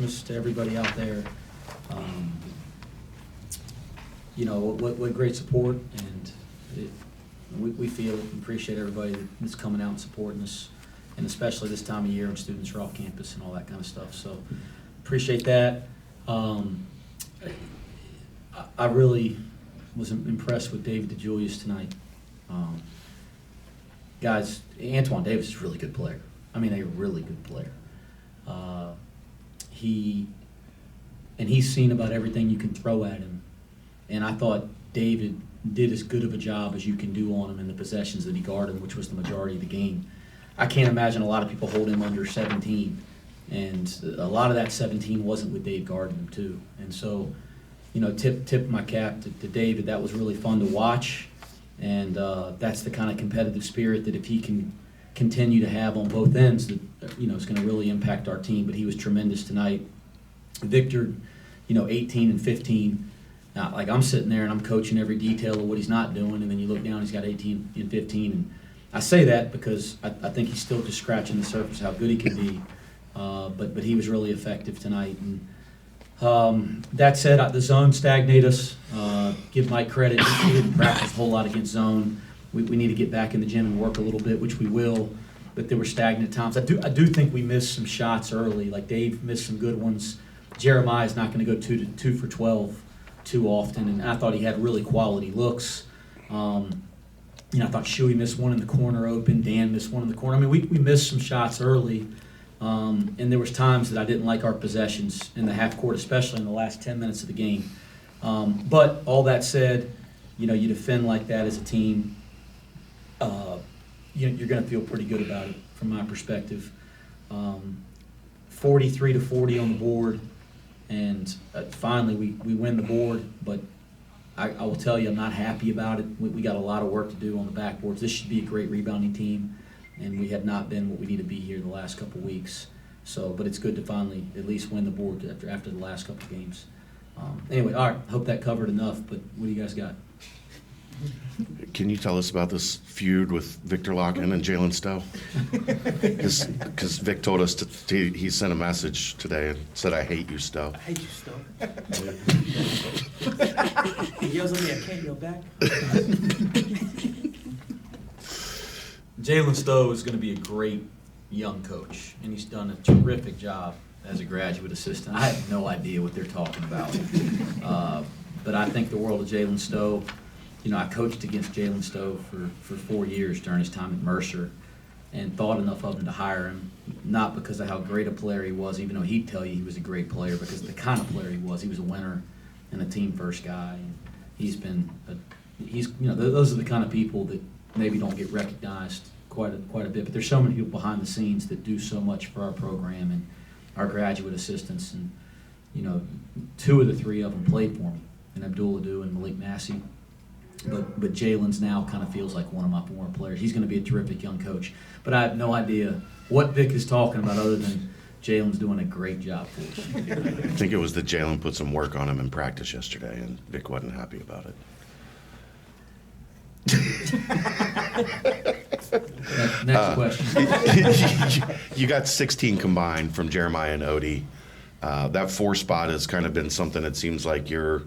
To everybody out there. What great support, and we feel and appreciate everybody that's coming out and supporting us, and especially this time of year when students are off campus and all that kind of stuff. So appreciate that. I really was impressed with David DeJulius tonight. Guys, Antoine Davis is a really good player. I mean, a really good player. He's seen about everything you can throw at him. And I thought David did as good of a job as you can do on him in the possessions that he guarded, which was the majority of the game. I can't imagine a lot of people hold him under 17. And a lot of that 17 wasn't with Dave guarding him, too. And so, tip my cap to David. That was really fun to watch. And that's the kind of competitive spirit that if he can continue to have on both ends, that it's going to really impact our team. But he was tremendous tonight. Victor, 18 and 15. Now, like, I'm sitting there and I'm coaching every detail of what he's not doing, and then you look down, he's got 18 and 15. And I say that because I think he's still just scratching the surface of how good he can be. But he was really effective tonight. And that said, the zone stagnated us. Give Mike credit. He didn't practice a whole lot against zone. We need to get back in the gym and work a little bit, which we will. But there were stagnant times. I do think we missed some shots early. Like, Dave missed some good ones. Jeremiah's not going to go 2 for 12 too often, and I thought he had really quality looks. I thought Shuey missed one in the corner open. Dan missed one in the corner. I mean, we missed some shots early, and there was times that I didn't like our possessions in the half court, especially in the last 10 minutes of the game. But all that said, you defend like that as a team, you're going to feel pretty good about it from my perspective. 43-40 on the board. And finally, we win the board, but I will tell you, I'm not happy about it. We got a lot of work to do on the backboards. This should be a great rebounding team, and we have not been what we need to be here the last couple weeks. So, but it's good to finally at least win the board after the last couple games. Anyway, all right, hope that covered enough, but what do you guys got? Can you tell us about this feud with Victor Locken and Jalen Stowe? Because Vic told us he sent a message today and said, "I hate you, Stowe." I hate you, Stowe. He yells at me, I can't yell back. Jalen Stowe is going to be a great young coach, and he's done a terrific job as a graduate assistant. I have no idea what they're talking about. But I think the world of Jalen Stowe. I coached against Jalen Stowe for 4 years during his time at Mercer, and thought enough of him to hire him, not because of how great a player he was, even though he'd tell you he was a great player, because of the kind of player he was. He was a winner and a team-first guy. And those are the kind of people that maybe don't get recognized quite a bit. But there's so many people behind the scenes that do so much for our program and our graduate assistants. And 2 of the 3 of them played for me, and Abdul Adu and Malik Massey. But Jalen's now kind of feels like one of my former players. He's going to be a terrific young coach. But I have no idea what Vic is talking about other than Jalen's doing a great job for us. I think it was that Jalen put some work on him in practice yesterday, and Vic wasn't happy about it. Next question. You got 16 combined from Jeremiah and Odie. That 4 spot has kind of been something that seems like you're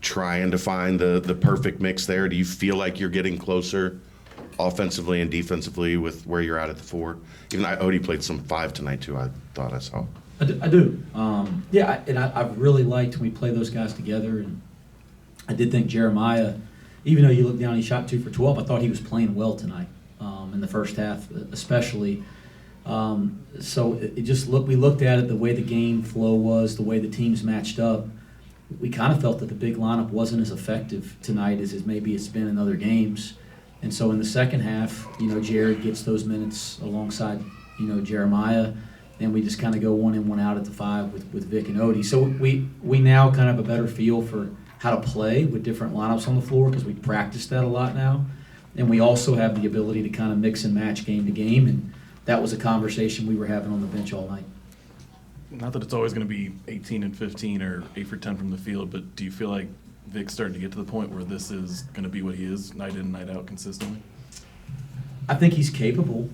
trying to find the perfect mix there. Do you feel like you're getting closer offensively and defensively with where you're at the 4? Even Odie played some 5 tonight too, I thought I saw. I do. I've really liked when we play those guys together. And I did think Jeremiah, even though you look down, he shot 2 for 12, I thought he was playing well tonight in the first half especially. So we looked at it, the way the game flow was, the way the teams matched up. We kind of felt that the big lineup wasn't as effective tonight as maybe it's been in other games. And so in the second half, Jared gets those minutes alongside, Jeremiah, and we just kind of go 1 in, 1 out at the 5 with Vic and Odie. So we now kind of have a better feel for how to play with different lineups on the floor because we practiced that a lot now. And we also have the ability to kind of mix and match game to game, and that was a conversation we were having on the bench all night. Not that it's always going to be 18 and 15 or 8 for 10 from the field, but do you feel like Vic's starting to get to the point where this is going to be what he is night in, night out consistently? I think he's capable.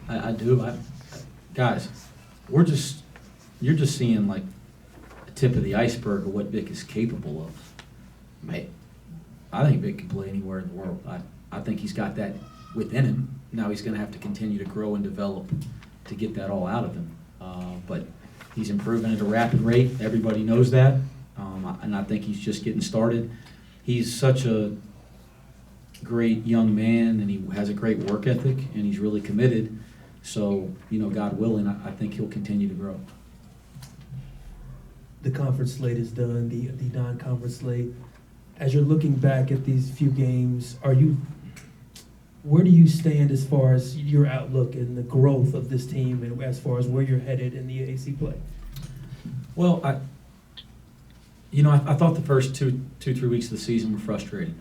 I do. Guys, we're just you're just seeing like the tip of the iceberg of what Vic is capable of. Mate, I think Vic can play anywhere in the world. I think he's got that within him. Now he's going to have to continue to grow and develop to get that all out of him. But he's improving at a rapid rate. Everybody knows that. And I think he's just getting started. He's such a great young man, and he has a great work ethic, and he's really committed. So, God willing, I think he'll continue to grow. The conference slate is done, the non-conference slate. As you're looking back at these few games, where do you stand as far as your outlook and the growth of this team, and as far as where you're headed in the AAC play? Well, I thought the first 2-3 weeks of the season were frustrating.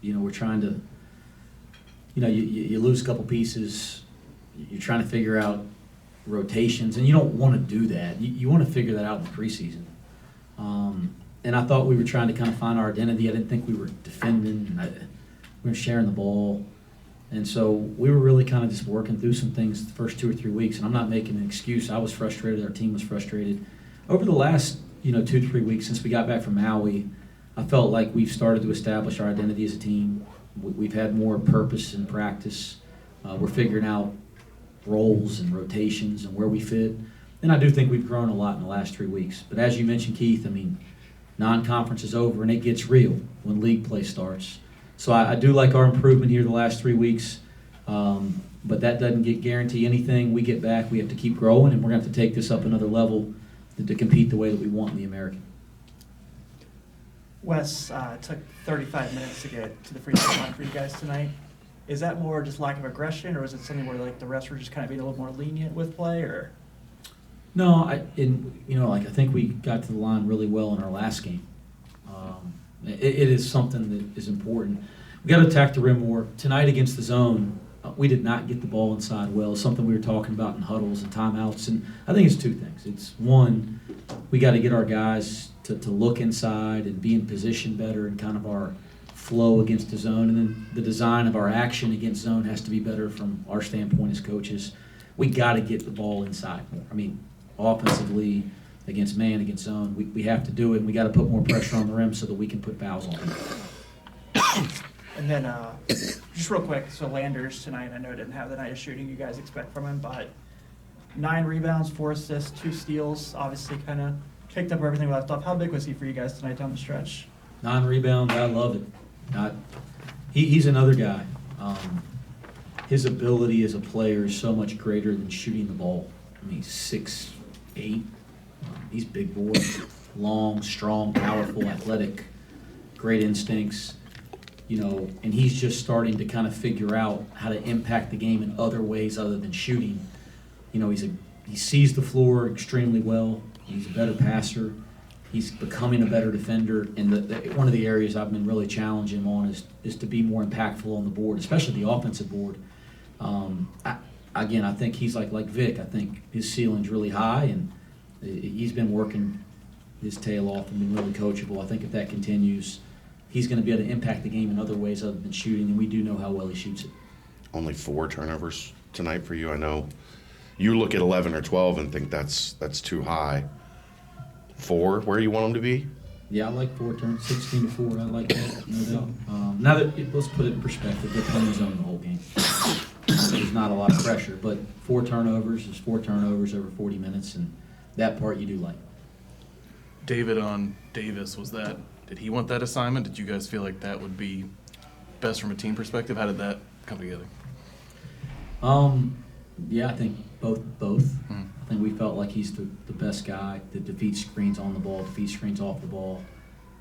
We're trying to, you lose a couple pieces. You're trying to figure out rotations, and you don't want to do that. You want to figure that out in the preseason. And I thought we were trying to kind of find our identity. I didn't think we were defending. We were sharing the ball. And so we were really kind of just working through some things the first 2 or 3 weeks. And I'm not making an excuse. I was frustrated. Our team was frustrated. Over the last, 2 to 3 weeks since we got back from Maui, I felt like we've started to establish our identity as a team. We've had more purpose in practice. We're figuring out roles and rotations and where we fit. And I do think we've grown a lot in the last 3 weeks. But as you mentioned, Keith, non-conference is over and it gets real when league play starts. So I do like our improvement here the last 3 weeks. But that doesn't guarantee anything. We get back, we have to keep growing, and we're going to have to take this up another level to compete the way that we want in the American. Wes, took 35 minutes to get to the free throw line for you guys tonight. Is that more just lack of aggression, or is it something where like the refs were just kind of being a little more lenient with play, or? No, I think we got to the line really well in our last game. It is something that is important. We got to attack the rim more. Tonight against the zone, we did not get the ball inside well. It's something we were talking about in huddles and timeouts. And I think it's two things. It's one, we got to get our guys to look inside and be in position better and kind of our flow against the zone. And then the design of our action against zone has to be better from our standpoint as coaches. We got to get the ball inside more. Offensively, against man, against zone, we have to do it, and we got to put more pressure on the rim so that we can put fouls on them. And then, just real quick, so Landers tonight, I know didn't have the night of shooting you guys expect from him, but 9 rebounds, 4 assists, 2 steals, obviously kind of picked up everything we left off. How big was he for you guys tonight down the stretch? 9 rebounds, I love it. He's another guy. His ability as a player is so much greater than shooting the ball. He's 6'8". He's a big boy, long, strong, powerful, athletic, great instincts, and he's just starting to kind of figure out how to impact the game in other ways other than shooting. He sees the floor extremely well. He's a better passer. He's becoming a better defender. And one of the areas I've been really challenging him on is to be more impactful on the board, especially the offensive board. I think he's like Vic. I think his ceiling's really high, and he's been working his tail off and been really coachable. I think if that continues, he's going to be able to impact the game in other ways other than shooting, and we do know how well he shoots it. Only 4 turnovers tonight for you. I know you look at 11 or 12 and think that's too high. 4, where you want them to be? Yeah, I like 4 turns, 16 to 4. I like that, no doubt. Now let's put it in perspective. They're playing zone the whole game. There's not a lot of pressure, but 4 turnovers is 4 turnovers over 40 minutes, and that part you do like. David on Davis, did he want that assignment? Did you guys feel like that would be best from a team perspective? How did that come together? Yeah, I think both. I think we felt like he's the best guy to defeat screens on the ball, defeat screens off the ball,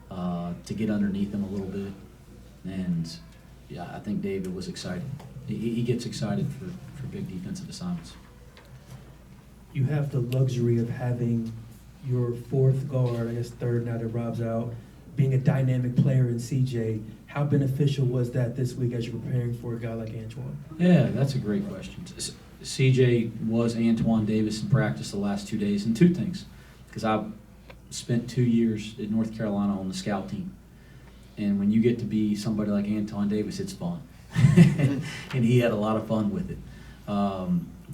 to get underneath him a little bit. And, yeah, I think David was excited. He gets excited for big defensive assignments. You have the luxury of having your 4th guard, I guess 3rd now that Rob's out, being a dynamic player in CJ. How beneficial was that this week as you're preparing for a guy like Antoine? Yeah, that's a great question. CJ was Antoine Davis in practice the last 2 days, and 2 things, because I've spent 2 years in North Carolina on the scout team, and when you get to be somebody like Antoine Davis, it's fun, and he had a lot of fun with it.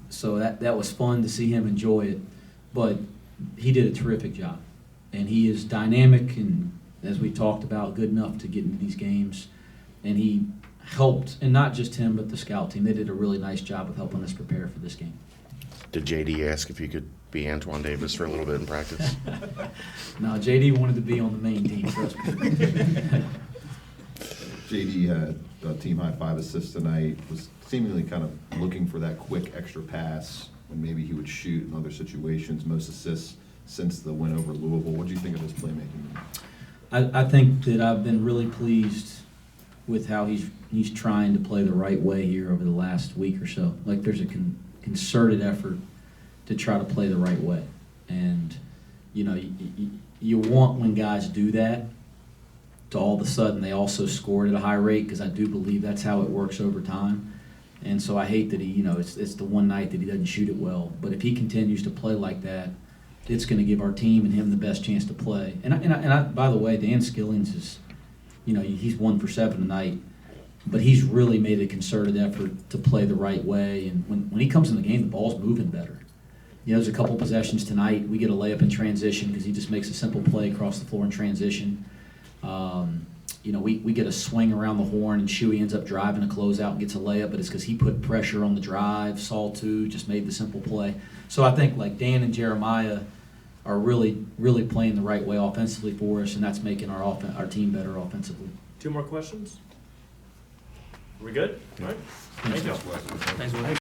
So that was fun to see him enjoy it. but he did a terrific job. And he is dynamic and, as we talked about, good enough to get into these games. And he helped, and not just him, but the scout team. They did a really nice job of helping us prepare for this game. Did JD ask if you could be Antoine Davis for a little bit in practice? Now, JD wanted to be on the main team, trust me. JD had a team high 5 assists tonight, was seemingly kind of looking for that quick extra pass when maybe he would shoot in other situations, most assists since the win over Louisville. What do you think of his playmaking? I think that I've been really pleased with how he's trying to play the right way here over the last week or so. Like, there's a concerted effort to try to play the right way. And, you know, you want when guys do that to all of a sudden they also score at a high rate, because I do believe that's how it works over time. And so I hate that he, you know, it's the one night that he doesn't shoot it well. But if he continues to play like that, it's going to give our team and him the best chance to play. And I, by the way, Dan Skillings is, you know, he's 1 for 7 tonight, but he's really made a concerted effort to play the right way. And when he comes in the game, the ball's moving better. You know, there's a couple possessions tonight. We get a layup in transition because he just makes a simple play across the floor in transition. You know, we get a swing around the horn and Shuey ends up driving a closeout and gets a layup, but it's because he put pressure on the drive. Saul, too, just made the simple play. So I think, like, Dan and Jeremiah are really, really playing the right way offensively for us, and that's making our team better offensively. 2 more questions? Are we good? All right. Thank you. Thanks, Will.